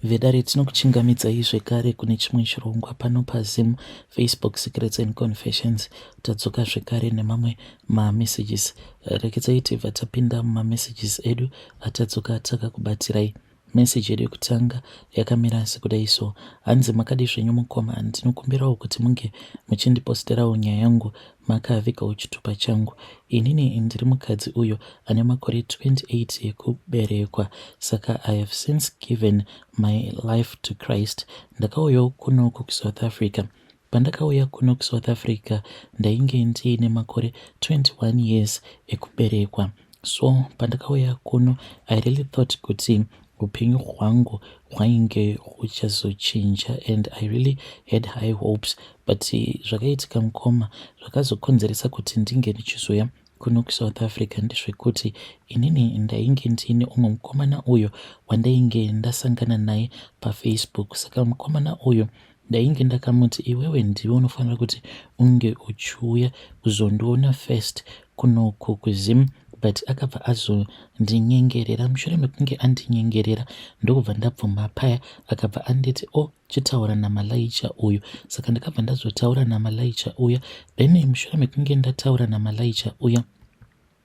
Vedare tinokuchingamidzai zvekare kune chimwe chirongwa pano paZim Facebook Secrets and Confessions. Tadzoka zvekare nemamwe mamessages. Rekedzai tibva tapinda mumamessages edu atadzoka takakubatirai. Message yedu yekutanga yakamira sekudai so: hanzi makadi zvenyu mukoma, ndinokumbirawo kuti munge muchindiposterawo nyaya yangu makavigawo chitupa changu. Inini ndiri mukadzi uyo ane makore 28 ekuberekwa, saka I have since given my life to Christ. Ndakauyawo kuno kuSouth Africa. Pandakauya kuno kuSouth Africa ndainge ndiine makore 21 years ekuberekwa. So pandakauya kuno I really thought kuti upenyu hwangu hwainge huchazochinja, and I really had high hopes, but zvakaitika mukoma zvakazokonzeresa kuti ndinge ndichizoya kuno kuSouth Africa ndezvekuti inini ndainge ndiine umwe mukomana uyo wandainge ndasangana naye paFacebook. Saka mukomana uyo ndainge ndakamuti iwewe ndiwe unofanira kuti unge uchiuya kuzondiona first kunoku kuZim, but akabva azondinyengerera. Mushure mekunge andinyengerera ndokubva ndabvuma paya akabva anditi chitaura naMalaicha uyu. Saka ndakabva ndazotaura naMalaicha uya, then mushure mekunge ndataura naMalaicha uya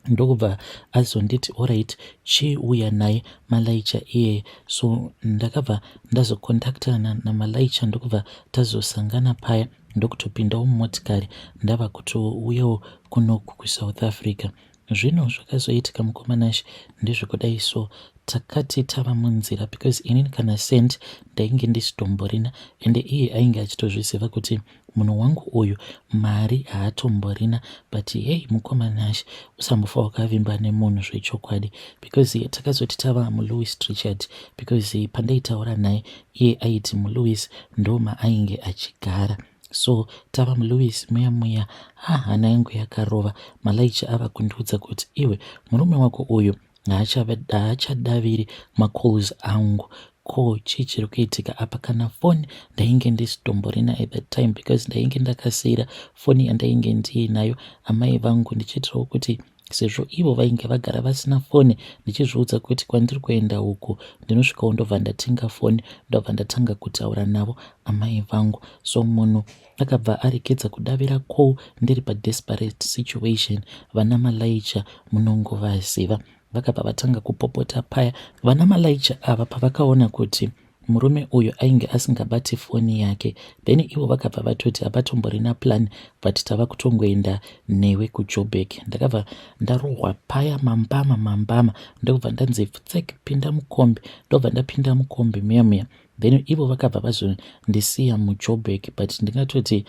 ndokubva azonditi alright, chiuya naye Malaicha iye. So ndakabva ndazokontaktana naMalaicha ndokubva tazosangana paya ndokutopindawo mumotikari ndava kutouyawo kunoku kuSouth Africa. Zvino zvakazoitika mukomanashi ndezvekudai so takati tava munzira, because inini kana sent ndainge ndisitomborina, ende iye ainge achitozviziva kuti munhu wangu uyu mari haatomborina. But hey mukomanashi, usambofa wakavimba nemunhu zvechokwadi, because takazoti tava muLouis Trichardt, because pandaitaura naye iye aiti muLouis ndo maainge achigara. So tava muLouis muya hana yangu yakarova. Malaicha ava kundiudza kuti iwe murume wako uyu haachadaviri macalls angu. Ko chii chiri kuitika apa? Kana foni ndainge ndisitomborina at that time, because ndainge ndakasiyira foni yandainge ndiinayo amai vangu ndichitirawo kuti sezvo ivo vainge vagara vasina foni, ndichizviudza kuti kwandiri kuenda uku ndinosvikawo ndobva ndatenga foni, ndobva ndatanga kutaura navo amai vangu. So munhu akabva aregedza kudavira call ndiri padesperate situation. Vana Malaicha munongovaziva, vakabva vatanga kupopota paya. Vana Malaicha ava pavakaona kuti murume uyu ainge asingabati foni yake, then ivo vakabva vatoti hapatomborina plan, but tava kutongoenda newe kuJoburg. Ndakabva ndarohwa paya mambama ndokubva ndanzi futsek pinda mukombi, ndobva ndapinda mukombi muya. Then ivo vakabva vazondisiya muJoburg, but ndingatoti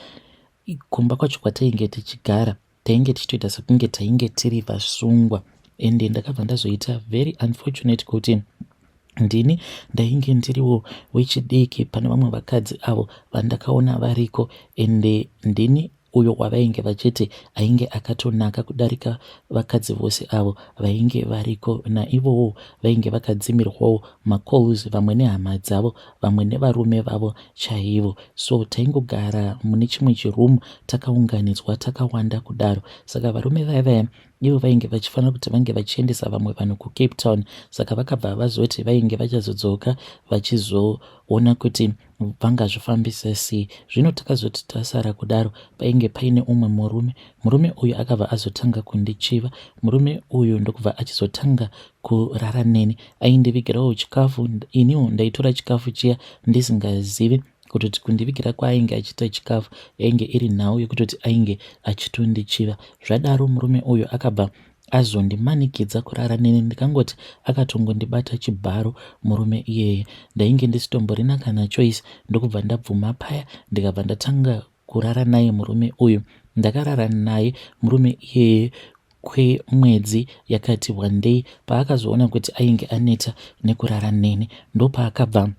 kumba kwacho kwatainge tichigara tainge tichitoita sekunge tainge tiri vasungwa, ende ndakabva ndazoita very unfortunate kuti ndini ndainge ndiriwo wechidiki pane vamwe vakadzi avo vandakaona variko, ende ndini uyo wavainge vachiti ainge akatonaka kudarika vakadzi vose avo vainge variko. Naivowo vainge vakadzimirwawo macalls, vamwe nehama dzavo, vamwe nevarume vavo chaivo. So taingogara mune chimwe chirumu takaunganidzwa takawanda kudaro. Saka varume vaya ivo vainge vachifanira kuti vange vachiendesa vamwe vanhu kuCape Town. Saka vakabva vazoti vainge vachazodzoka vachizoona kuti vangazvifambisa sei. Zvino takazoti tasara kudaro, painge paine umwe murume uyu akabva azotanga kundichiva. Murume uyu ndokubva achizotanga kurara neni, aindivigirawo chikafu, iniwo ndaitora chikafu chiya ndisingazivi kutoti kundivigira kwaainge achiita chikafu yainge iri nhau yekutoti ainge achitondichiva. Zvadaro murume uyu akabva azondimanikidza kurara neni, ndikangoti akatongondibata chibharo murume iyeye. Ndainge ndisitomborina kana choice, ndokubva ndabvuma paya ndikabva ndatanga kurara naye murume uyu. Ndakarara naye murume iyeye kwemwedzi yakati one day. Paakazoona kuti ainge aneta nekurara neni, ndopaakabva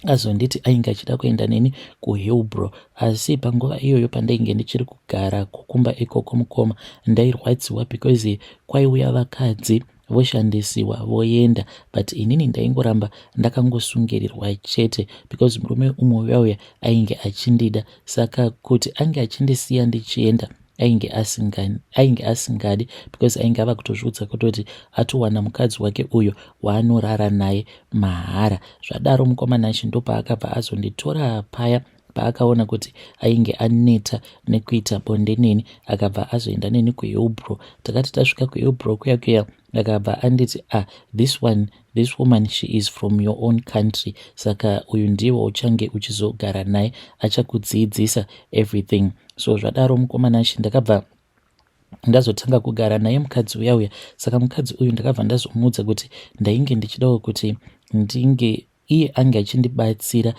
azonditi ainge achida kuenda neni kuHillbrow, asi panguva iyoyo pandainge ndichiri kugara kukumba ikoko mukoma ndairwadziwa, because kwaiuya vakadzi voshandisiwa voenda, but inini ndaingoramba ndakangosungirirwa chete, because murume umwe uyauya ainge achindida. Saka kuti ange achindisiya ndichienda ainge asingadi, because ainge ava kutozviudza kutoti atowana mukadzi wake uyo waanorara naye mahara. Zvadaro mukomana acho ndopaakabva azonditora paya paakaona kuti ainge aneta nekuita bonde neni, akabva azoenda neni kuHillbrow. Takati tasvika kuHillbrow kuya akabva anditi this woman, she is from your own country, saka uyu ndiwo uchange uchizogara naye, achakudzidzisa everything. So zvadaro mukomana acho ndakabva ndazotanga kugara naye mukadzi uya. Saka mukadzi uyu ndakabva ndazomuudza kuti ndainge ndichidawo kuti iye ange achindibatsira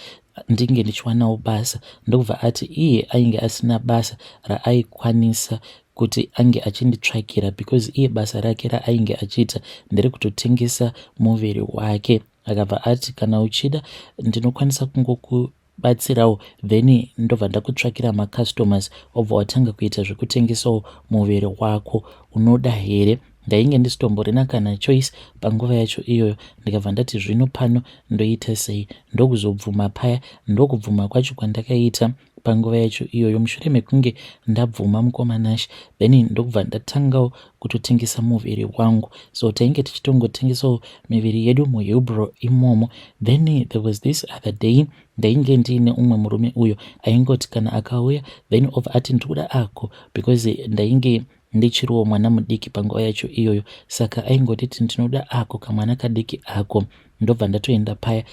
ndinge ndichiwanawo basa. Ndokubva ati iye ainge asina basa raaikwanisa kuti ange achinditsvakira, because iye basa rake raainge achiita ndere kutotengesa muviri wake. Akabva ati kana uchida ndinokwanisa kungokubatsirawo, then ndobva ndakutsvakira macustomers, obva watanga kuita zvekutengesawo muviri wako, unoda here? Ndainge ndisitomborina kana choice panguva yacho iyoyo. Ndikabva ndati zvino pano ndoita sei, ndokuzobvuma paya. Ndokubvuma kwacho kwandakaita panguva yacho iyoyo. Mushure mekunge ndabvuma mukomanashi, then ndokubva ndatangawo kutotengesa muviri wangu. So tainge tichitongotengesawo miviri yedu muHillbrow imomo. Then there was this other day ndainge ndiine umwe murume uyo aingoti kana akauya, then obva ati ndikuda ako, because ndainge ndichiriwo mwana mudiki panguva yacho iyoyo. Saka aingotiti ndinoda ako kamwana kadiki ako. Ndobva ndatoenda paya,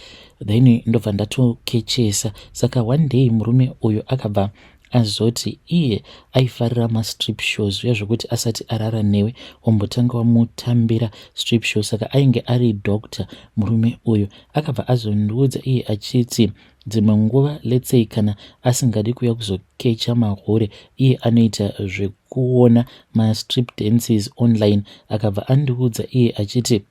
then ndobva ndatokechesa. Saka one day murume uyo akabva azoti iye aifarira mastrip shows uya zvokuti asati arara newe ombotanga wamutambira strip show. Saka ainge ari doctor murume uyo. Akabva azondiudza iye achiti dzimwe nguva, let's say kana asingadi kuya kuzokecha mahore, iye anoita zvekuona mastrip dances online. Akabva andiudza iye achiti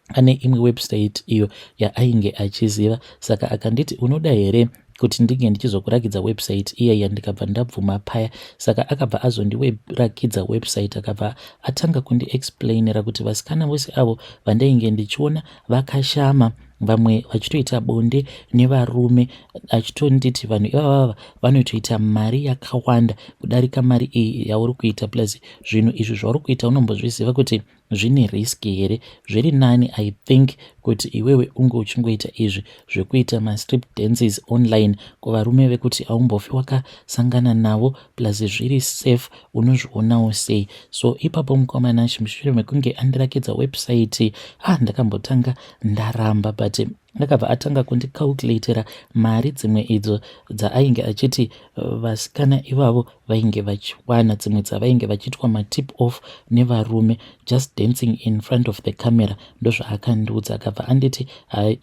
ane imwe website iyo yaainge achiziva. Saka akanditi unoda here kuti ndinge ndichizokurakidza website iya. Ndikabva ndabvuma paya. Saka akabva azondirakidza website, akabva atanga kundiexplainira kuti vasikana vose avo vandainge ndichiona vakashama, vamwe vachitoita bonde nevarume, achitonditi vanhu ivava vanotoita mari yakawanda kudarika mari iyi yauri kuita, plus zvinhu izvi zvauri kuita unombozviziva kuti zvine riski here. Zviri nani I think kuti iwewe unge uchingoita izvi zvekuita mastrip dances online kuvarume vekuti aumbofi wakasangana navo, plus zviri safe, unozvionawo sei? So ipapo mukomanashi mushure mekunge andirakidza website, ndakambotanga ndaramba, but akabva atanga kundicalculatera mari dzimwe idzo dzaainge achiti vasikana ivavo vainge vachiwana, dzimwe dzavainge vachiitwa matip off nevarume just dancing in front of the camera. Ndozvaakandiudza. Akabva anditi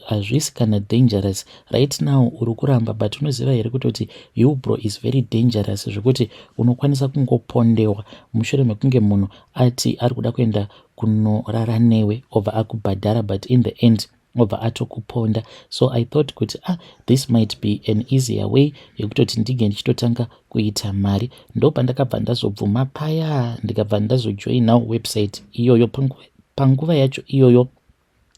hazvisi kana dangerous right now, uri kuramba, but unoziva here kutoti Hillbrow is very dangerous, zvekuti unokwanisa kungopondewa mushure mekunge munhu ati ari kuda kuenda kunorara newe, obva akubhadhara, but in the end obva atokuponda. So I thought kuti this might be an easier way yekutoti ndinge ndichitotanga kuita mari. Ndopa ndakabva ndazobvuma paya, ndikabva ndazojoinawo website iyoyo. Panguva yacho iyoyo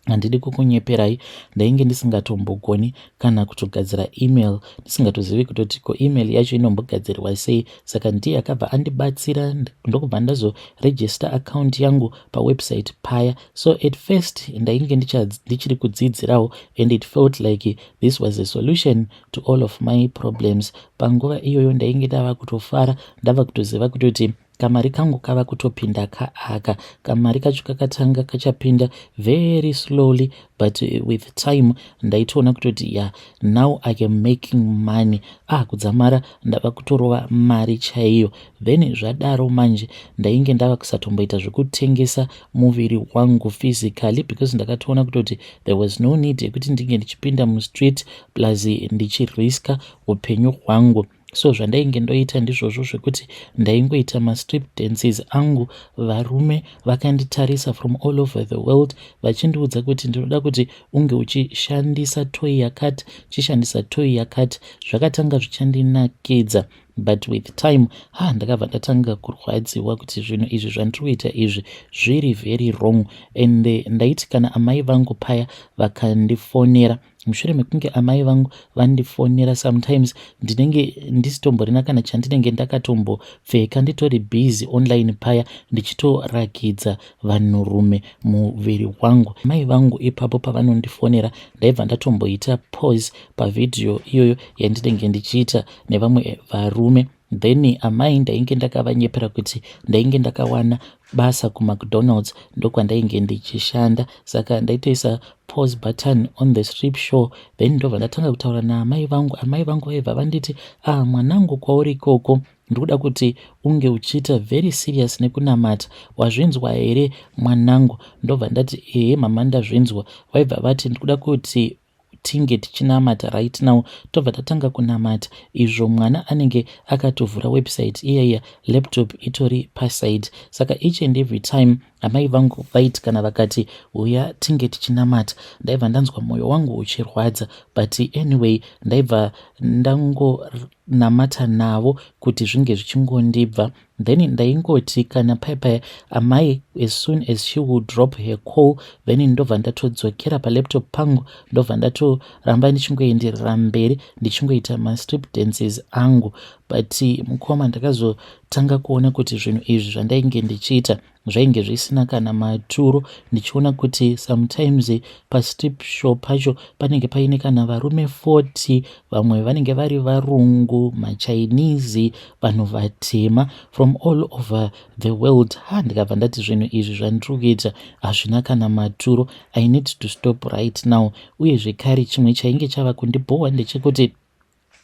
handidi kukunyeperai, ndainge ndisingatombogoni kana kutogadzira email, ndisingatozivi kutoti ko email yacho inombogadzirwa sei. Saka ndiye akabva andibatsira, ndokubva ndazoregister account yangu pawebsite paya. So at first ndainge ndichiri kudzidzirawo, and it felt like this was a solution to all of my problems. Panguva iyoyo ndainge ndava kutofara, ndava kutoziva kutoti kamari kangu kava kutopinda kaaka. Kamari kacho kakatanga kachapinda very slowly, but with time ndaitoona kutoti now I am making money. Kudzamara ndava kutorova mari chaiyo. Then zvadaro manje ndainge ndava kusatomboita zvekutengesa muviri wangu physically, because ndakatoona kutoti there was no need yekuti ndinge ndichipinda mustreet plus ndichiriska upenyu hwangu. So zvandainge ndoita ndizvozvo zvekuti ndaingoita mastrip dances angu, varume vakanditarisa from all over the world vachindiudza kuti ndinoda kuti unge uchishandisa toy yakati, chishandisa toy yakati. Zvakatanga zvichandinakidza, but with time ndakabva ndatanga kurwadziwa kuti zvinhu izvi zvandiri kuita izvi zviri very wrong. And ndaiti kana amai vangu paya vakandifonera mushure mekunge amai vangu vandifonera sometimes ndinenge ndisitomborina kana chandinenge ndakatombopfeka nditori busy online paya ndichitorakidza vanhurume muviri wangu. Mai vangu ipapo pavanondifonera ndaibva ndatomboita pause pavhidhiyo iyoyo yandinenge ndichiita nevamwe varume. Then amai ndainge ndakavanyepera kuti ndainge ndakawana basa kuMcDonald's ndokwandainge ndichishanda, saka ndaitoisa pause button on the strip show. Then ndobva ndatanga kutaura naamai vangu. Amai vangu vaibva vanditi mwanangu, kwauri ikoko ndikuda kuti unge uchiita very serious nekunamata, wazvinzwa here mwanangu? Ndobva ndati ehe mama ndazvinzwa. Vaibva vati ndikuda kuti tinge tichinamata right now. Tobva tatanga kunamata, izvo mwana anenge akatovhura website iyaya, laptop itori paside. Saka each and every time amai vangu vaiti kana vakati uya tinge tichinamata, ndaibva ndanzwa mwoyo wangu uchirwadza, but anyway ndaibva ndangonamata navo kuti zvinge zvichingondibva. Then ndaingoti kana paipai amai as soon as she would drop her call, then ndobva ndatodzokera palaptop pangu, ndobva ndatoramba ndichingoenderera mberi ndichingoita mastrip dances angu. But mukoma ndakazotanga kuona kuti zvinhu izvi zvandainge ndichiita zvainge zvisina kana maturo, ndichiona kuti sometimes pastrip show pacho panenge paine kana varume 40, vamwe vanenge vari varungu, machinese, vanhu vatema from all over the world. Ndikabva ndati zvinhu izvi zvandiri kuita hazvina kana maturo, I need to stop right now. Uye zvekare chimwe chainge chava kundibhowa ndechekuti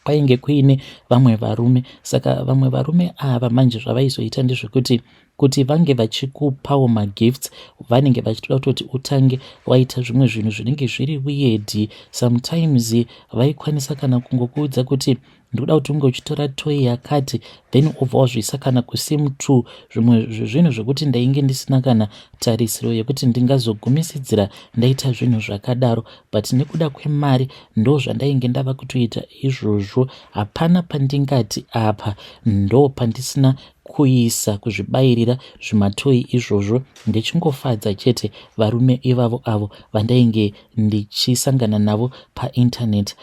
painge kuine vamwe varume, saka vamwe varume ava manje zvavaizoita ndezvekuti kuti vange vachikupawo magifts vanenge vachitoda kutoti utange waita zvimwe zvinhu zvinenge zviri weird. Sometimes vaikwanisa kana kungokuudza kuti ndikuda kuti unge uchitora toy yakati, then ubva wazviisa kana kusim 2, zvimwe zvezvinhu zvekuti ndainge ndisina kana tarisiro yekuti ndingazogumisidzira ndaita zvinhu zvakadaro, but nekuda kwemari ndo zvandainge ndava kutoita izvozvo. Hapana pandingati apa ndo pandisina kuisa kuzvibayirira zvimatoi izvozvo, ndechingofadza chete varume ivavo avo vandainge ndichisangana navo painternet.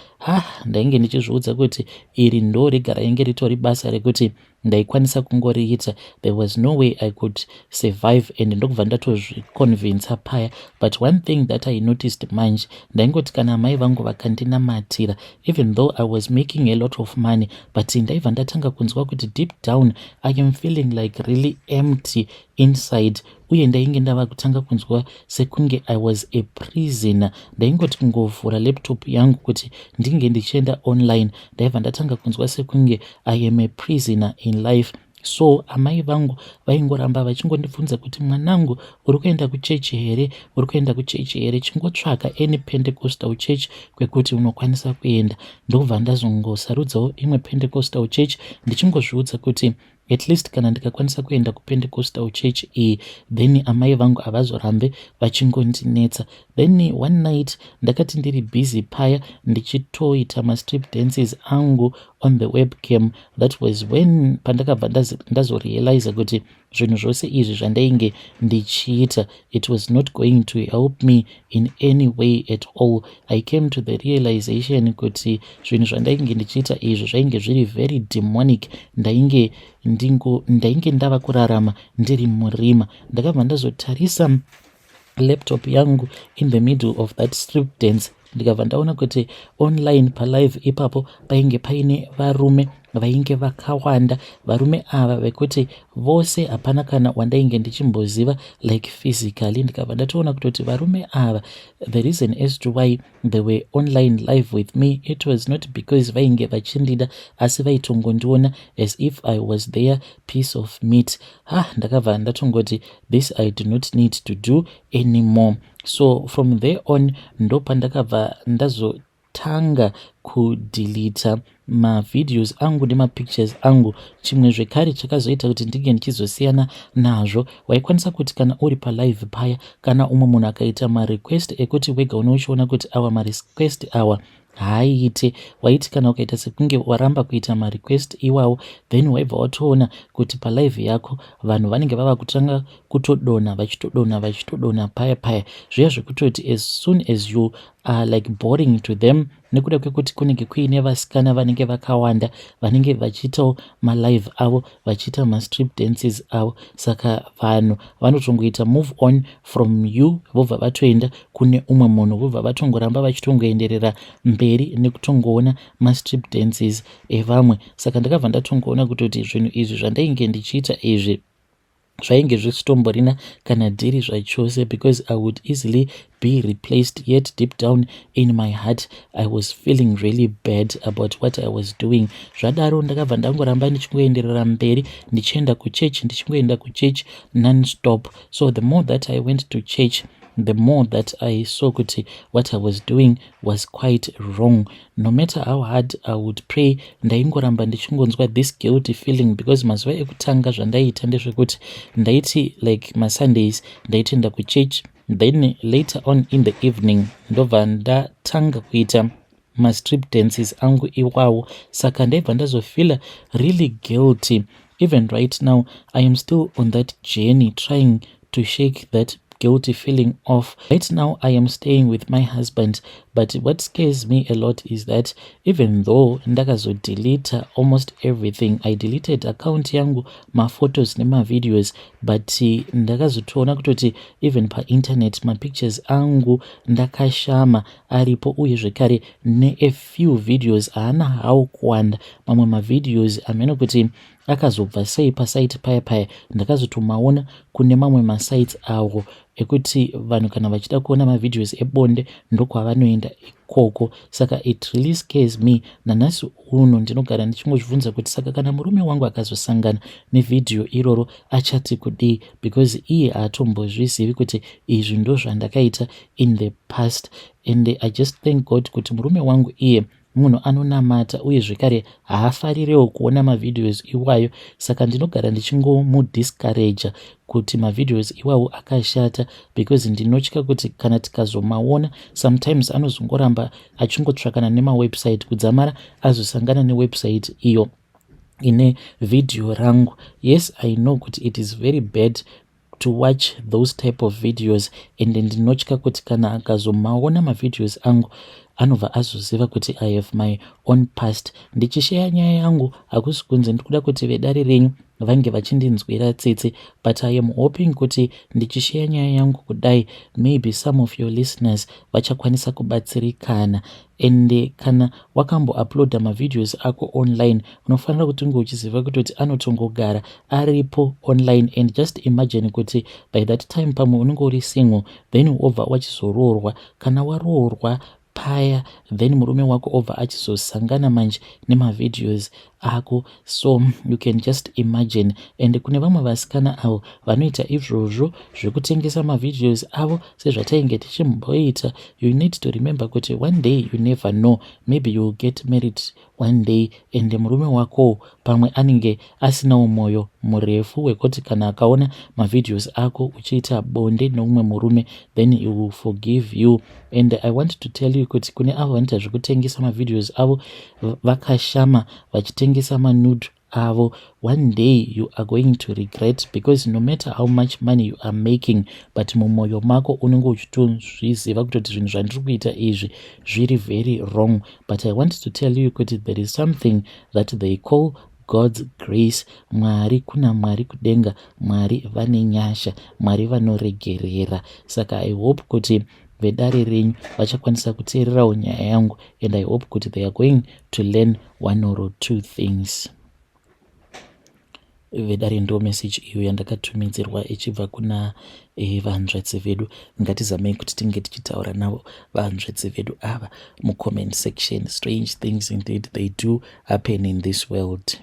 Ndainge ndichizviudza kuti iri ndo rega rainge ritori basa rekuti ndaikwanisa kungoriita. There was no way I could survive, and ndokubva ndatozviconvinsa paya. But one thing that I noticed manje, ndaingoti kana mai vangu vakandinamatira, even though I was making a lot of money, but ndaibva ndatanga kunzwa kuti deep down I am feeling like really empty inside. Uye ndainge ndava kutanga kunzwa sekunge I was a prisoner. Ndaingoti kungovhura laptop yangu kuti ndinge ndichienda online, ndaibva ndatanga kunzwa sekunge I am a prisoner in life. So amai vangu vaingoramba vachingondibvunza kuti mwanangu, uri kuenda kuchechi here, uri kuenda kuchechi here, chingotsvaka any Pentecostal church kwekuti unokwanisa kuenda. Ndobva ndazongosarudzawo imwe Pentecostal church ndichingozviudza kuti at least kana ndikakwanisa kuenda kuPentecostal church iyi, then amai vangu havazorambe vachingondinetsa. Then one night ndakati ndiri busy paya ndichitoita mastrip dances angu on the webcam. That was when pandakabva ndazorealize kuti zvinhu zvose izvi zvandainge ndichiita, it was not going to help me in any way at all. I came to the realization kuti zvinhu zvandainge ndichiita izvi zvainge zviri very demonic. Ndainge ndava kurarama ndiri murima. Ndakabva ndazotarisa laptop yangu in the middle of that strip dance, ndikabva ndaona kuti online palive ipapo painge paine varume vainge vakawanda. Varume ava vekuti vose hapana kana wandainge ndichimboziva like physically. Ndikabva ndatoona kutoti varume ava, the reason as to why they were online live with me, it was not because vainge vachindida, asi vaitongondiona as if I was their piece of meat. Ndakabva ndatongoti this I do not need to do anymore. So from there on ndo pandakabva ndazotanga kudeleta mavideos angu nemapictures angu. Chimwe zvekare chakazoita kuti ndinge ndichizosiyana nazvo, waikwanisa kuti kana uri palive paya, kana umwe munhu akaita marequest ekuti wega unochiona kuti awa marequest awa haaite, waiti kana ukaita sekunge waramba kuita marequest iwawo, then waibva watoona kuti palive yako vanhu vanenge vava kutanga kutodonha vachitodonha paya paya, zviya zvekutoti as soon as you like boring to them, nekuda kwekuti kunenge kuine vasikana vanenge vakawanda vanenge vachiitawo malive avo vachiita mastrip dances avo. Saka vanhu vanotongoita move on from you, vobva vatoenda kune umwe munhu, vobva vatongoramba vachitongoenderera mberi nekutongoona mastrip dances evamwe. Saka ndakabva ndatongoona kutoti zvinhu izvi zvandainge ndichiita izvi zvainge zvisitomborina kana dhiri zvachose, because I would easily be replaced. Yet deep down in my heart I was feeling really bad about what I was doing. Zvadaro ndakabva ndangoramba ndichingoenderera mberi ndichienda kuchurch non-stop. So the more that I went to church, the more that I saw kuti what I was doing was quite wrong. No matter how hard I would pray, ndaingoramba ndichingonzwa this guilty feeling, because mazuva ekutanga zvandaiita ndezvekuti ndaiti like maSundays ndaitoenda kuchurch, then later on in the evening ndobva ndatanga kuita mastrip dances angu iwawo. Saka ndaibva ndazofila really guilty. Even right now I am still on that journey trying to shake that guilty feeling off. Right now I am staying with my husband, but what scares me a lot is that even though ndakazodelete almost everything, I deleted account yangu, maphotos nemavideos, but ndakazotoona kutoti even painternet mapictures angu ndakashama aripo, uye zvekare ne a few videos haana hawo kuwanda. Mamwe mavideos amene kuti akazobva sei pasite paya ndakazotomaona kune mamwe masites awo ekuti vanhu kana vachida kuona mavideos ebonde ndokwavanoenda ikoko. Saka it really scares me. Nanhasi uno ndinogara ndichingozvibvunza kuti saka kana murume wangu akazosangana nevidhio iroro achati kudii, because iye haatombozvizivi kuti izvi ndo zvandakaita in the past. And I just thank God kuti murume wangu iye munhu anonamata, uye zvekare haafarirewo kuona mavideos iwayo. Saka ndinogara ndichingomudiscourage kuti mavideos iwawo akashata, because ndinotya kuti kana tikazomaona sometimes anozongoramba achingotsvakana nemawebsite kudzamara azosangana newebsite iyo ine video rangu. Yes, I know kuti it is very bad to watch those type of videos, and ndinotya kuti kana akazomaona mavideos angu anobva azoziva kuti I have my own past. Ndichisheya nyaya yangu hakusi kunze ndikuda kuti vedare renyu vange vachindinzwira tsitsi, but I am hoping kuti ndichisheya nyaya yangu kudai maybe some of your listeners vachakwanisa kubatsirikana. And kana wakambouploada mavideos ako online, unofanira kuti unge uchiziva kuti anotongogara aripo online, and just imagine kuti by that time pamwe unenge uri single, then wobva wachizoroorwa. Kana waroorwa paya, then murume wako obva achizosangana manje nemavideos ako. So you can just imagine. And kune vamwe vasikana avo vanoita izvozvo zvekutengesa mavideos avo sezvatainge tichimboita, you need to remember kuti one day you never know, maybe you will get married one day, and murume wako pamwe anenge asinawo mwoyo murefu wekuti kana akaona mavideos ako uchiita bonde neumwe murume, then he will forgive you. And I want to tell you kuti kune avo vanoita zvekutengesa mavideos avo vakashama vachitengesa manude avo, one day you are going to regret, because no matter how much money you are making, but mumwoyo mako unenge uchitozviziva kuti zvinhu zvandiri kuita izvi zviri very wrong. But I want to tell you kuti there is something that they call God's grace. Mwari, kuna Mwari kudenga, Mwari vane nyasha, Mwari vanoregerera. Saka I hope kuti vedare renyu vachakwanisa kuteererawo nyaya yangu, and I hope kuti they are going to learn one or two things. Vedare ndo message iyo yandakatumidzirwa ichibva kuna vanzvedzi vedu. Ngatizamei kuti tinge tichitaura navo vanzvedzi vedu ava mucomment section. Strange things indeed they do happen in this world.